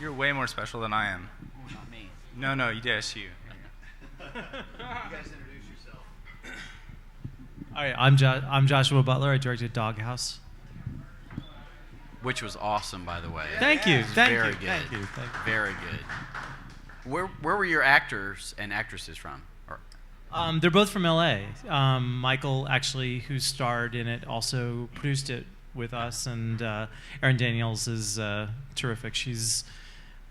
You're way more special than I am. Oh, not me. No, yes, you. You guys introduce yourself. All right, I'm Joshua Butler. I directed Doghouse. Which was awesome, by the way. Thank you. Very good. Thank you. Very good. Where were your actors and actresses from? They're both from L.A. Michael, actually, who starred in it, also produced it with us, and Erin Daniels is terrific. She's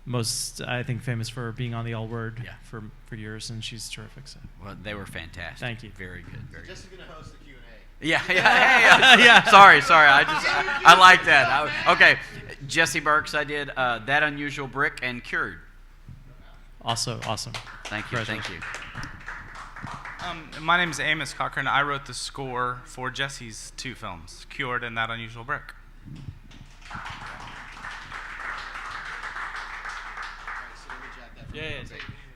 most, I think, famous for being on the L Word for years, and she's terrific. So. Well, they were fantastic. Thank you. Very good. Very Jess is good. going to host the Q&A. Yeah. Yeah. Sorry. I like that. Okay. Jesse Burks, I did That Unusual Brick and Cured. Also awesome. Thank you. My name is Amos Cochran. I wrote the score for Jesse's 2 films, Cured and That Unusual Brick. Yeah.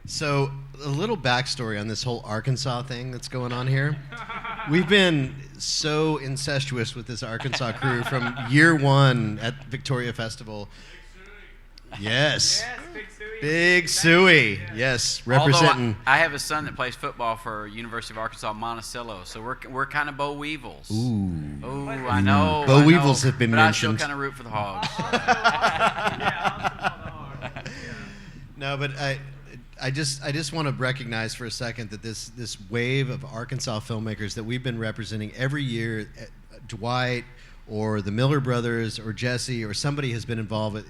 So a little backstory on this whole Arkansas thing that's going on here. We've been so incestuous with this Arkansas crew from year 1 at Victoria Festival. Yes. Big Suey. Yes, representing. Although I have a son that plays football for University of Arkansas Monticello, so we're kind of Bo Weevils. Ooh. Oh, I know. Bo Weevils have been but mentioned. I still kind of root for the Hogs. No, but I just want to recognize for a second that this wave of Arkansas filmmakers that we've been representing every year, Dwight or the Miller brothers or Jesse or somebody has been involved with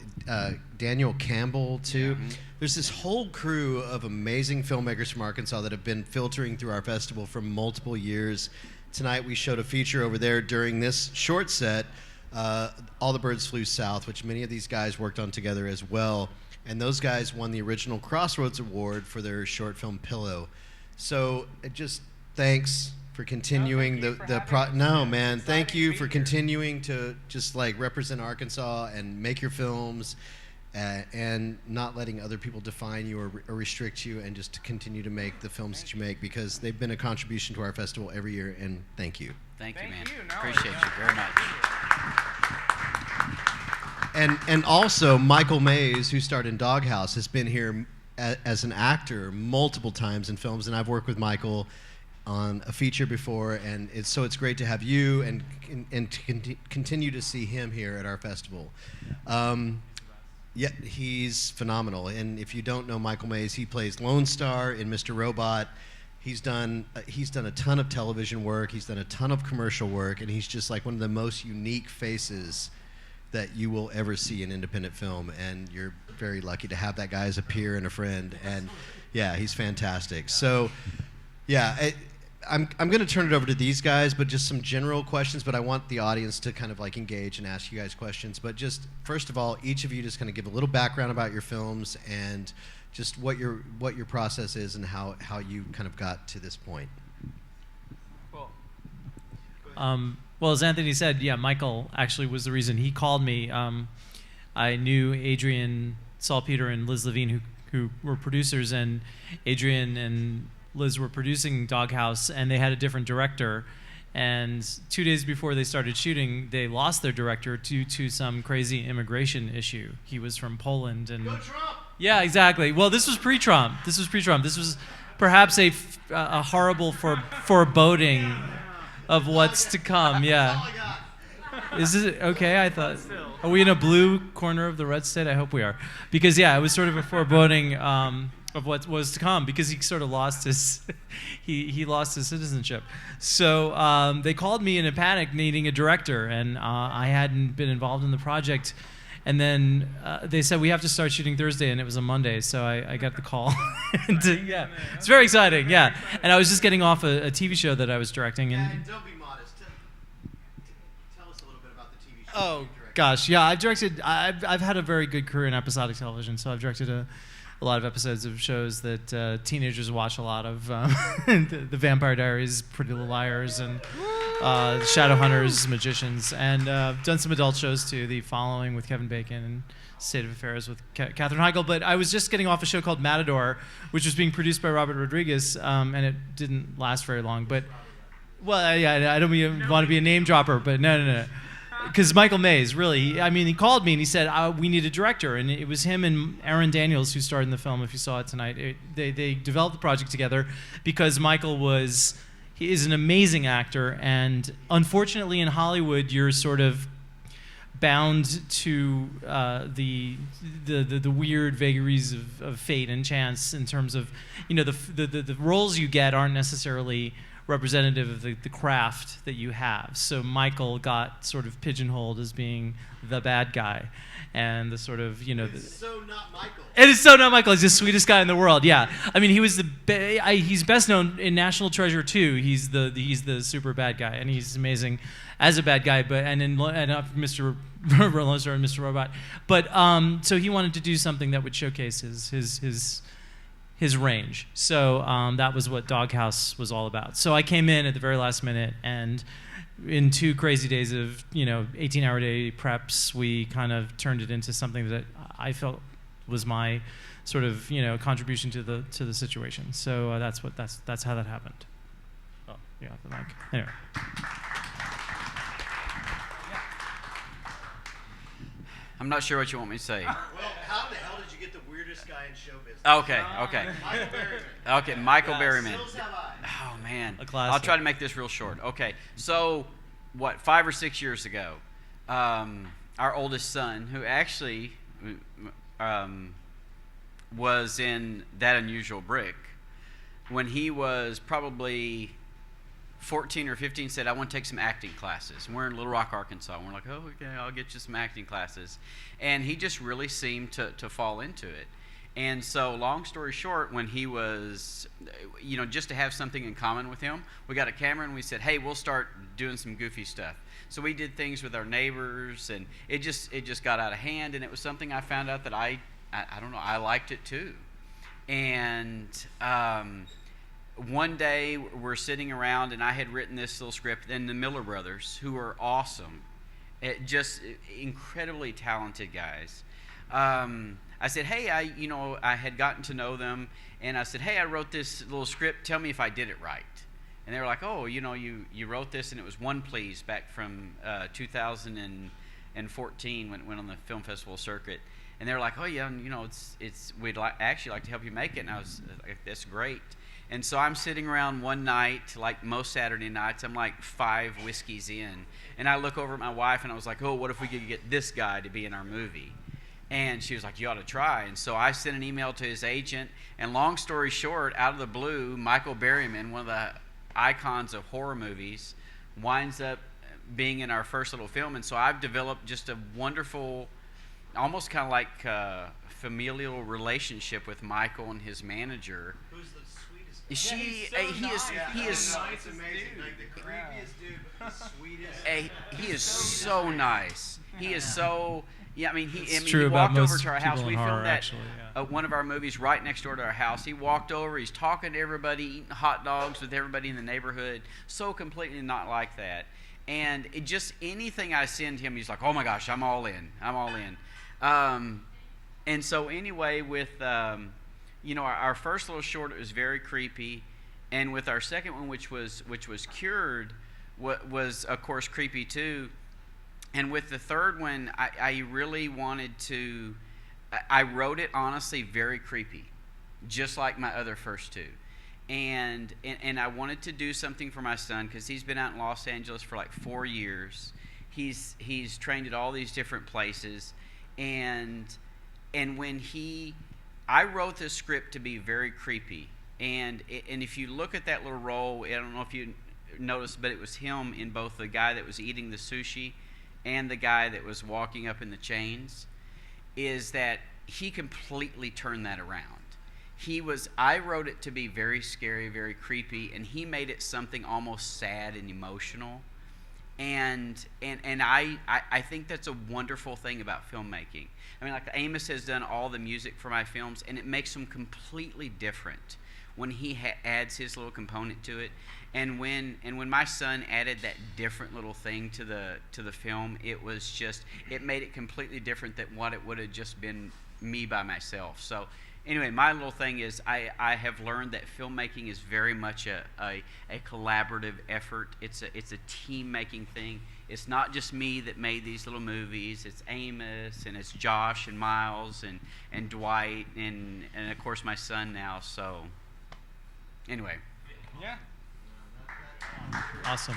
Daniel Campbell too. Mm-hmm. There's this whole crew of amazing filmmakers from Arkansas that have been filtering through our festival for multiple years. Tonight we showed a feature over there during this short set, All the Birds Flew South, which many of these guys worked on together as well. And those guys won the original Crossroads Award for their short film Pillow. So just thanks for continuing thank you for continuing to just like represent Arkansas and make your films and not letting other people define you or restrict you, and just to continue to make the films that you make, because they've been a contribution to our festival every year, and thank you. Thank you, man. Appreciate you very much. And also Michael Mays, who starred in Doghouse, has been here as an actor multiple times in films, and I've worked with Michael on a feature before, and it's great to have you and to continue to see him here at our festival. Yeah, he's phenomenal. And if you don't know Michael Mays, he plays Lone Star in Mr. Robot. He's done a ton of television work. He's done a ton of commercial work, and he's just like one of the most unique faces that you will ever see in independent film. And you're very lucky to have that guy as a peer and a friend. And yeah, he's fantastic. So yeah, I'm going to turn it over to these guys, but just some general questions, but I want the audience to kind of like engage and ask you guys questions. But just first of all, each of you just kind of give a little background about your films and just what your process is and how you kind of got to this point. Cool. Well, as Anthony said, yeah, Michael actually was the reason he called me. I knew Adrian Salpeter and Liz Levine, who were producers, and Adrian and Liz were producing Doghouse, and they had a different director. And 2 days before they started shooting, they lost their director due to some crazy immigration issue. He was from Poland, and Go Trump! Yeah, exactly. Well, this was pre-Trump. This was perhaps a horrible foreboding of what's to come. Yeah. Is it okay? I thought. Are we in a blue corner of the red state? I hope we are, because yeah, it was sort of a foreboding of what was to come, because he sort of lost his he lost his citizenship. So they called me in a panic needing a director, and I hadn't been involved in the project. And then they said, we have to start shooting Thursday, and it was a Monday, so I got the call. Yeah, it's very exciting, yeah. And I was just getting off a TV show that I was directing. And don't be modest. Tell us a little bit about the TV show. Oh, gosh, yeah, I've had a very good career in episodic television, so I've directed a lot of episodes of shows that teenagers watch a lot of. The Vampire Diaries, Pretty Little Liars, and Shadowhunters, Magicians, and done some adult shows too, The Following with Kevin Bacon and State of Affairs with Katherine Heigl. But I was just getting off a show called Matador, which was being produced by Robert Rodriguez, and it didn't last very long. But, well, yeah, I don't want to be a name dropper, but no. because Michael Mays, really, I mean, he called me and he said, we need a director. And it was him and Aaron Daniels who starred in the film, if you saw it tonight. They developed the project together because he is an amazing actor. And unfortunately in Hollywood, you're sort of bound to the weird vagaries of fate and chance in terms of, the roles you get aren't necessarily representative of the craft that you have. So Michael got sort of pigeonholed as being the bad guy, and the sort of It's so not Michael. It is so not Michael. He's the sweetest guy in the world. Yeah, I mean, he was he's best known in National Treasure 2. He's the super bad guy, and he's amazing as a bad guy. But and Mr. Rolonster and Mr. Robot. But so he wanted to do something that would showcase his range. So that was what Doghouse was all about. So I came in at the very last minute, and in 2 crazy days of 18-hour day preps, we kind of turned it into something that I felt was my sort of contribution to the situation. So that's how that happened. Oh yeah, the mic. Anyway. I'm not sure what you want me to say. Well, how the hell did you get the weirdest guy in show business? Okay. Michael Berryman. Okay, Michael Berryman. Stills Have Eyes. Oh man, A classic. I'll try to make this real short. Okay, so 5 or 6 years ago, our oldest son, who actually was in That Unusual Brick, when he was probably 14 or 15, said, I want to take some acting classes. And we're in Little Rock, Arkansas. And we're like, oh, okay, I'll get you some acting classes. And he just really seemed to fall into it. And so, long story short, when he was, just to have something in common with him, we got a camera and we said, hey, we'll start doing some goofy stuff. So we did things with our neighbors, and it just got out of hand. And it was something I found out that I don't know, I liked it too. And one day we're sitting around, and I had written this little script, and the Miller brothers, who are awesome, just incredibly talented guys. I said, hey, I had gotten to know them, and I said, hey, I wrote this little script. Tell me if I did it right. And they were like, oh, you wrote this, and it was One Please back from 2014 when it went on the film festival circuit. And they were like, oh yeah, we'd actually like to help you make it. And I was like, that's great. And so I'm sitting around one night, like most Saturday nights, I'm like 5 whiskeys in, and I look over at my wife, and I was like, oh, what if we could get this guy to be in our movie? And she was like, you ought to try. And so I sent an email to his agent, and long story short, out of the blue, Michael Berryman, one of the icons of horror movies, winds up being in our first little film. And so I've developed just a wonderful, almost kind of like familial relationship with Michael and his manager. Who's the sweetest? He is It's amazing. Like the creepiest dude, but the sweetest. He is so nice. He is so. Yeah, I mean, he true about walked over most to our house. people in We horror, filmed that actually, yeah. one of our movies right next door to our house. He walked over. He's talking to everybody, eating hot dogs with everybody in the neighborhood. So completely not like that. And it just anything I send him, he's like, oh my gosh, I'm all in. I'm all in. And so anyway, with our first little short, it was very creepy, and with our second one, which was Cured, was of course creepy too. And with the third one, I really wanted to. I wrote it honestly very creepy, just like my other first two, and I wanted to do something for my son because he's been out in Los Angeles for like 4 years. He's trained at all these different places, and when I wrote this script to be very creepy, and if you look at that little role, I don't know if you noticed, but it was him in both the guy that was eating the sushi and the guy that was walking up in the chains, is that he completely turned that around. I wrote it to be very scary, very creepy, and he made it something almost sad and emotional. And I think that's a wonderful thing about filmmaking. I mean, like Amos has done all the music for my films, and it makes them completely different when he adds his little component to it. And when my son added that different little thing to the film, it made it completely different than what it would have just been me by myself. So anyway, my little thing is I have learned that filmmaking is very much a collaborative effort. It's a team making thing. It's not just me that made these little movies. It's Amos, and it's Josh and Miles and Dwight and of course my son now. So anyway. Yeah. Awesome.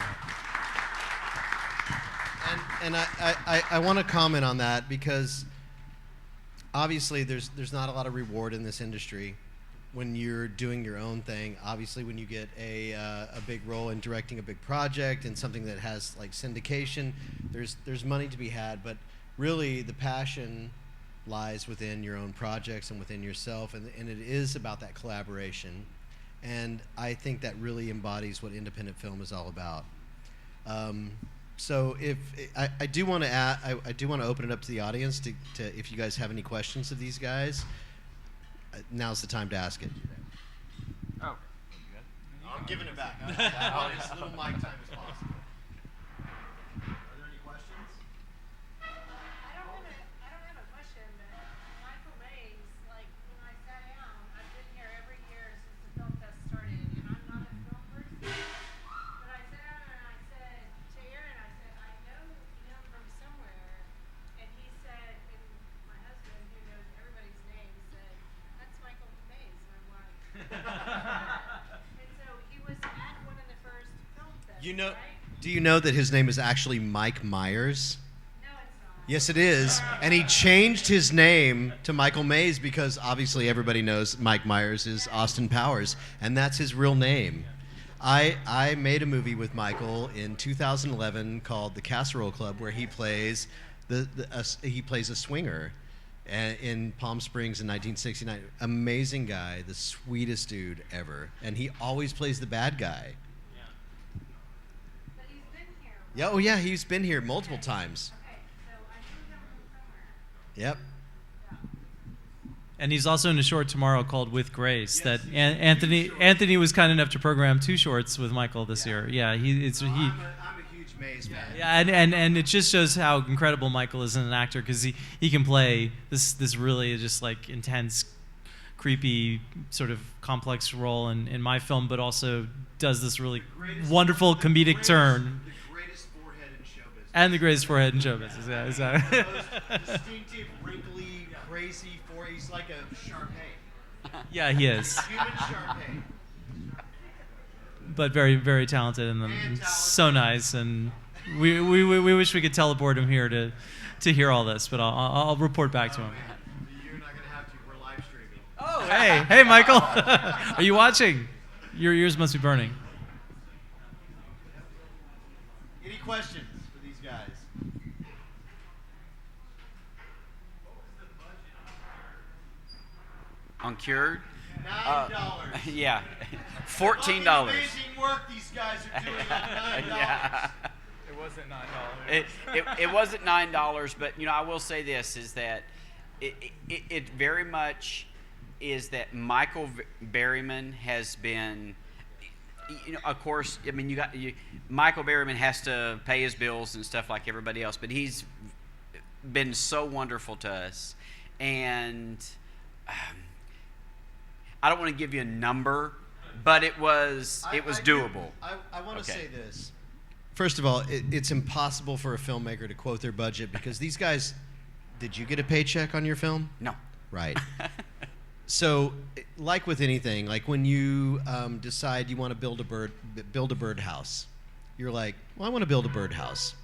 And I want to comment on that because obviously there's not a lot of reward in this industry when you're doing your own thing. Obviously, when you get a big role in directing a big project and something that has like syndication, there's money to be had. But really, the passion lies within your own projects and within yourself, and it is about that collaboration. And I think that really embodies what independent film is all about. So if I do want to I do want to open it up to the audience to if you guys have any questions of these guys. Now's the time to ask it. Oh. I'm giving it back. I want as little mic time as possible. Are there any questions? I don't have a question, but Michael Mays, like when I sat down, I've been here every year since the film fest started, and I'm not a film person. But I sat down and I said to Aaron, I said, I know him from somewhere, and he said, and my husband, who knows everybody's name, said, that's Michael Mays, and I'm like, and so he was at one of the first film fests, You know, right? do you know that his name is actually Mike Myers? No, it's not. Yes, it is. And he changed his name to Michael Mays because obviously everybody knows Mike Myers is Austin Powers, and that's his real name. I made a movie with Michael in 2011 called The Casserole Club, where he plays he plays a swinger in Palm Springs in 1969. Amazing guy, the sweetest dude ever, and he always plays the bad guy. But he's been here. Yeah, oh yeah, he's been here multiple times. Okay, so I knew him from somewhere. Yep. And he's also in a short tomorrow called With Grace Yes, that Anthony was kind enough to program 2 shorts with Michael this year. Yeah, I'm a huge Mays fan. Yeah, and it just shows how incredible Michael is as an actor because he can play this really just like intense, creepy, sort of complex role in my film, but also does this really wonderful comedic turn. The greatest forehead in show business. And the greatest forehead in show business. Yeah, exactly. The most distinctive, wrinkly, crazy forehead. He's like a Sharpay. Yeah, he is. Human Sharpay. But very, very talented and so nice. And we wish we could teleport him here to hear all this, but I'll report back to him. You're not going to have to. We're live streaming. Oh, hey, Michael. Are you watching? Your ears must be burning. Any questions for these guys? On Cured? $9. Yeah. $14. Fucking amazing work these guys are doing on $9. Yeah. It wasn't $9. It wasn't $9, but I will say this is that it very much is that Michael Berryman has been, of course, I mean Michael Berryman has to pay his bills and stuff like everybody else, but he's been so wonderful to us, and I don't want to give you a number, but it was doable. I want to Okay. say this. First of all, it's impossible for a filmmaker to quote their budget because these guys. Did you get a paycheck on your film? No. Right. So, like with anything, like when you decide you want to build a birdhouse, you're like, well, I want to build a birdhouse.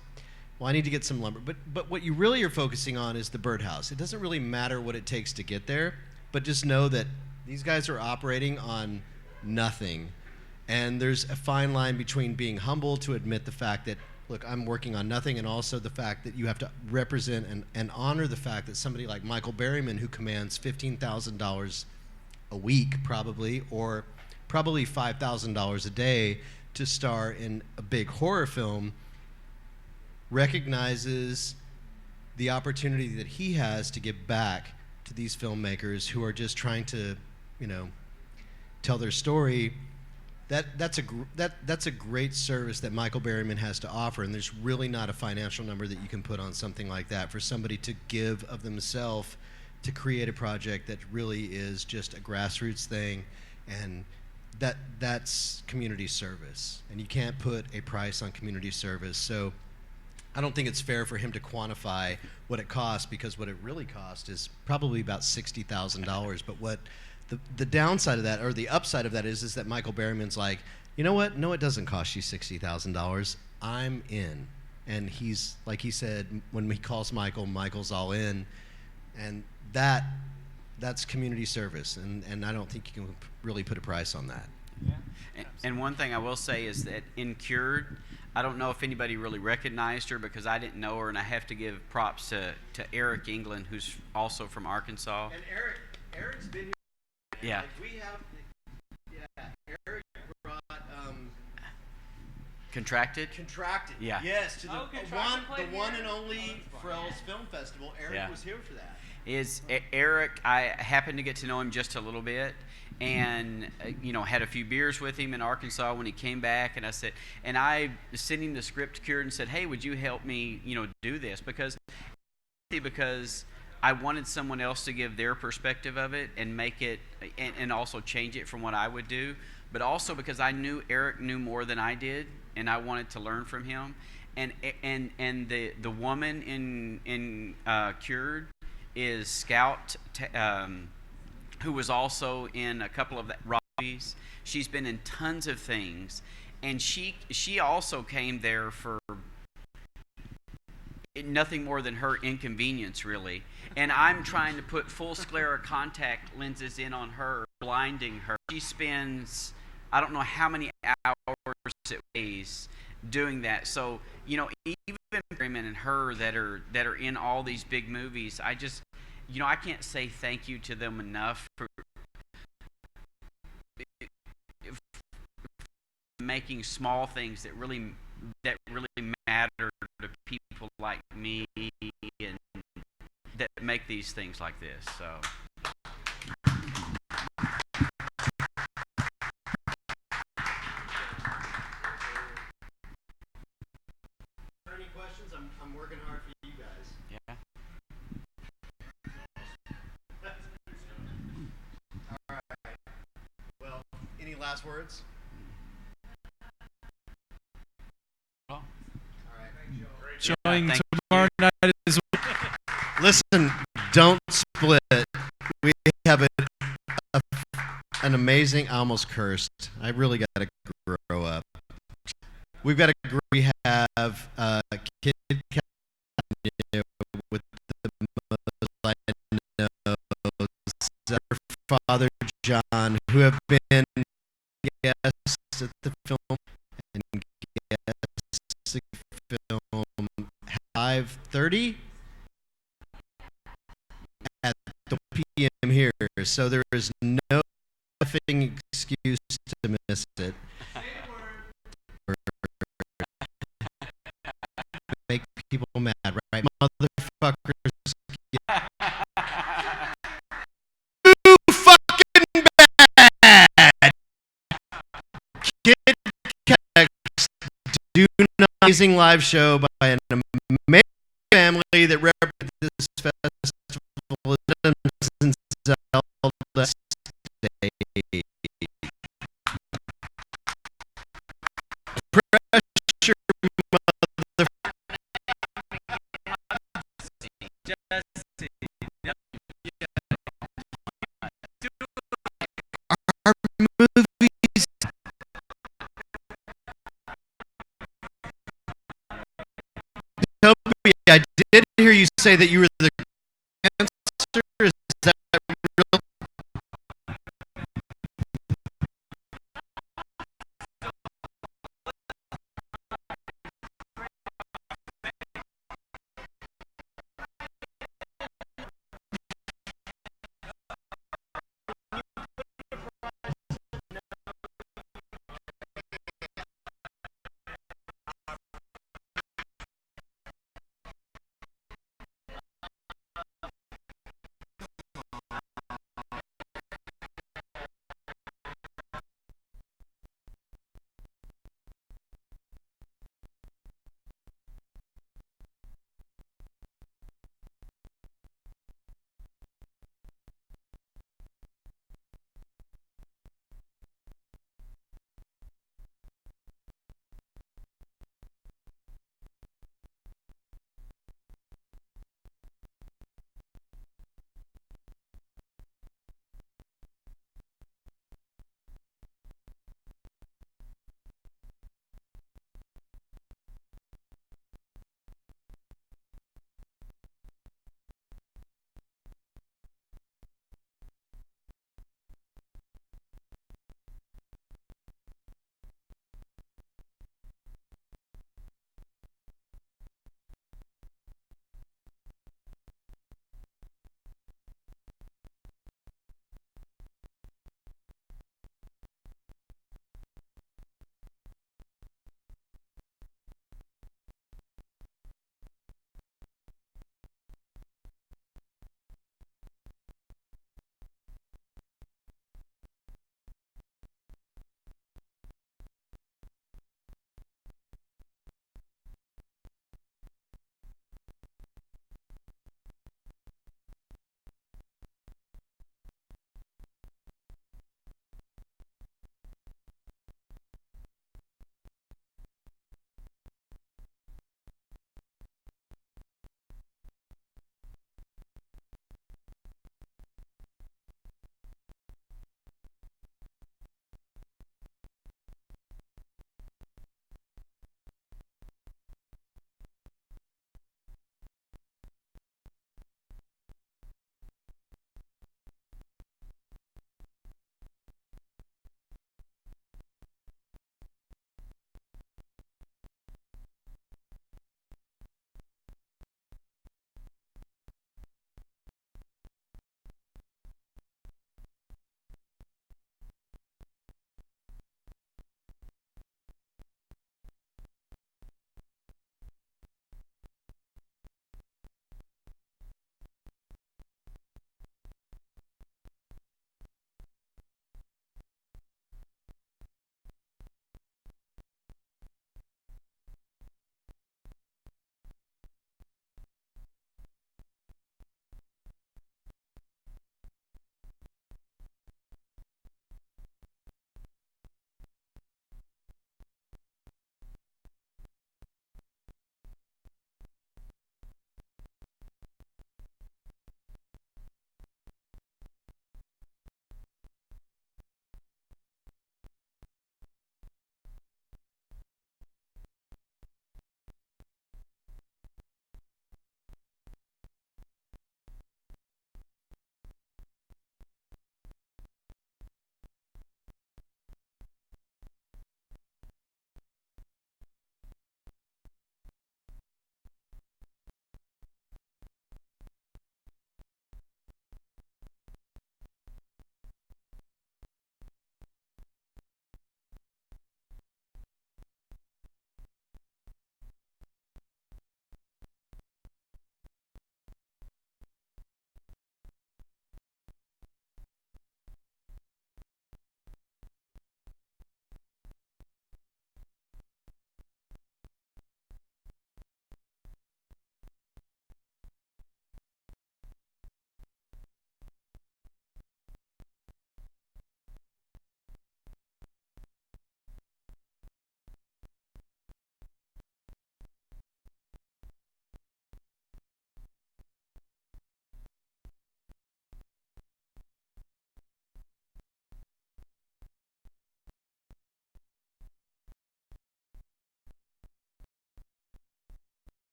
Well, I need to get some lumber. But what you really are focusing on is the birdhouse. It doesn't really matter what it takes to get there, but just know that these guys are operating on nothing. And there's a fine line between being humble to admit the fact that, look, I'm working on nothing, and also the fact that you have to represent and honor the fact that somebody like Michael Berryman, who commands $15,000 a week probably, or probably $5,000 a day to star in a big horror film, recognizes the opportunity that he has to give back to these filmmakers who are just trying to, tell their story. That's a great service that Michael Berryman has to offer, and there's really not a financial number that you can put on something like that for somebody to give of themselves to create a project that really is just a grassroots thing, and that's community service, and you can't put a price on community service. So I don't think it's fair for him to quantify what it costs, because what it really cost is probably about $60,000. But what the downside of that, or the upside of that, is that Michael Berryman's like, you know what? No, it doesn't cost you $60,000. I'm in. And he's, like he said, when he calls Michael, Michael's all in. And that's community service. And I don't think you can really put a price on that. Yeah. And one thing I will say is that in Cured, I don't know if anybody really recognized her because I didn't know her, and I have to give props to Eric England, who's also from Arkansas. And Eric's been here. Yeah. Like we have, Eric brought Contracted? Contracted. Yeah. Yes, to the Contracted one and only Frells Film Festival. Eric was here for that. Eric, I happened to get to know him just a little bit, and had a few beers with him in Arkansas when he came back, and I sent him the script Cured and said, hey, would you help me do this, because I wanted someone else to give their perspective of it and make it and also change it from what I would do, but also because I knew Eric knew more than I did, and I wanted to learn from him. And the woman in Cured is Scout, who was also in a couple of movies. She's been in tons of things, and she also came there for nothing more than her inconvenience, really. And I'm trying to put full sclera contact lenses in on her, blinding her. She spends, I don't know how many hours it weighs doing that. So, even Berryman and her that are in all these big movies, I just, I can't say thank you to them enough for making small things that really matter to people like me, and that make these things like this. So. Any questions? I'm working hard for you guys. Yeah. All right. Well, any last words? Well, All right. Showing thank tomorrow night is. Listen, don't split. We have an amazing. I almost cursed. I really got to grow up. We've got we have Kid California with the most I know, our Father John, who have been guests at the film and guests at the film 5:30 at the PM here. So there is no effing excuse to miss it. Make people mad, right? Motherfuckers. You fucking bad. Kid Cax, do an amazing live show by an amazing family that represents this festival. Zelda stage. Pressure, mother. Our movies. Toby, I did hear you say that you were the